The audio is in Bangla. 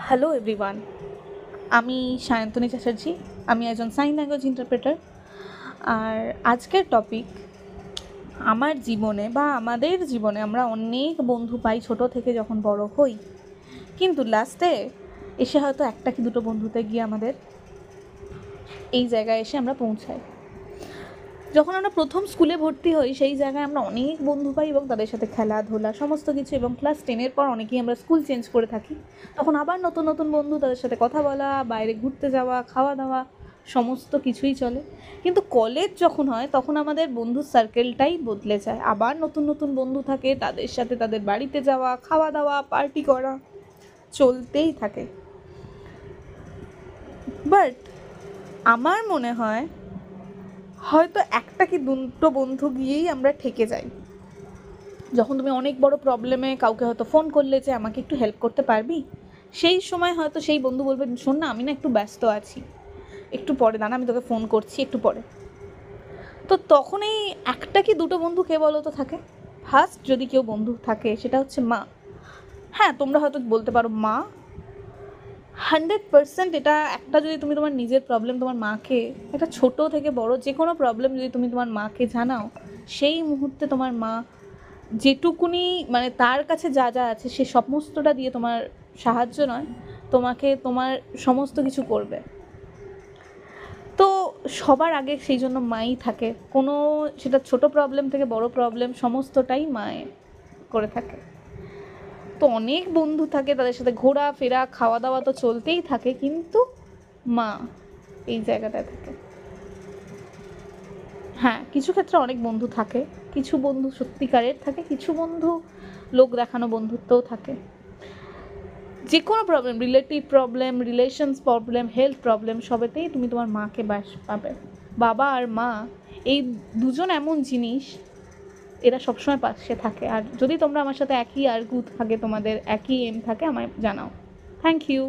হ্যালো এভরিওয়ান, আমি সায়ন্তনী চ্যাটার্জি। আমি একজন সাইন ল্যাঙ্গুয়েজ ইন্টারপ্রেটার। আর আজকের টপিক, আমার জীবনে বা আমাদের জীবনে আমরা অনেক বন্ধু পাই ছোটো থেকে যখন বড় হই, কিন্তু লাস্টে এসে হয়তো একটা কি দুটো বন্ধুতে গিয়ে আমাদের এই জায়গায় এসে আমরা পৌঁছাই। যখন আমরা প্রথম স্কুলে ভর্তি হই সেই জায়গায় আমরা অনেক বন্ধু পাই এবং তাদের সাথে খেলাধুলা সমস্ত কিছু, এবং ক্লাস 10-এর পর অনেকেই আমরা স্কুল চেঞ্জ করে থাকি। তখন আবার নতুন নতুন বন্ধু, তাদের সাথে কথা বলা, বাইরে ঘুরতে যাওয়া, খাওয়া দাওয়া সমস্ত কিছুই চলে। কিন্তু কলেজ যখন হয় তখন আমাদের বন্ধুর সার্কেলটাই বদলে যায়। আবার নতুন নতুন বন্ধু থাকে, তাদের সাথে তাদের বাড়িতে যাওয়া, খাওয়া দাওয়া, পার্টি করা চলতেই থাকে। বাট আমার মনে হয় হয়তো একটা কি দুটো বন্ধু গিয়েই আমরা ঠেকে যাই। যখন তুমি অনেক বড় প্রবলেমে কাউকে হয়তো ফোন করলে যে আমাকে একটু হেল্প করতে পারবি, সেই সময় হয়তো সেই বন্ধু বলবে, শোন না, আমি না একটু ব্যস্ত আছি, একটু পরে দাঁড়া, আমি তোকে ফোন করছি একটু পরে। তো তখন এই একটা কি দুটো বন্ধু কে বলো তো থাকে। ফার্স্ট যদি কেউ বন্ধু থাকে সেটা হচ্ছে মা। হ্যাঁ, তোমরা হয়তো বলতে পারো মা 100%। এটা একটা, যদি তুমি তোমার নিজের প্রবলেম তোমার মাকে, একটা ছোট থেকে বড় যে কোনো প্রবলেম যদি তুমি তোমার মাকে জানাও, সেই মুহূর্তে তোমার মা যেটুকুনি মানে তার কাছে যা যা আছে সে সমস্তটা দিয়ে তোমার সাহায্য নয়, তোমাকে তোমার সমস্ত কিছু করবে। তো সবার আগে সেই জন্য মাই থাকে, কোনো সেটা ছোট প্রবলেম থেকে বড় প্রবলেম সমস্তটাই মায়ে করে থাকে। তো অনেক বন্ধু থাকে, তাদের সাথে ঘোরা ফেরা খাওয়া দাওয়া তো চলতেই থাকে, কিন্তু মা এই জায়গাটায় থাকে। হ্যাঁ, কিছু ক্ষেত্রে অনেক বন্ধু থাকে, কিছু বন্ধু সত্যিকারের থাকে, কিছু বন্ধু লোক দেখানো বন্ধুত্বও থাকে। যে কোনো problem, relative problem, relations problem, health problem, সবেতেই তুমি তোমার মাকে পাবে। বাবা আর মা এই দুজন এমন জিনিস, এরা সবসময় পাশে থাকে। আর যদি তোমরা আমার সাথে একই আর্গু থাকে, তোমাদের একই এম থাকে, আমায় জানাও। Thank you.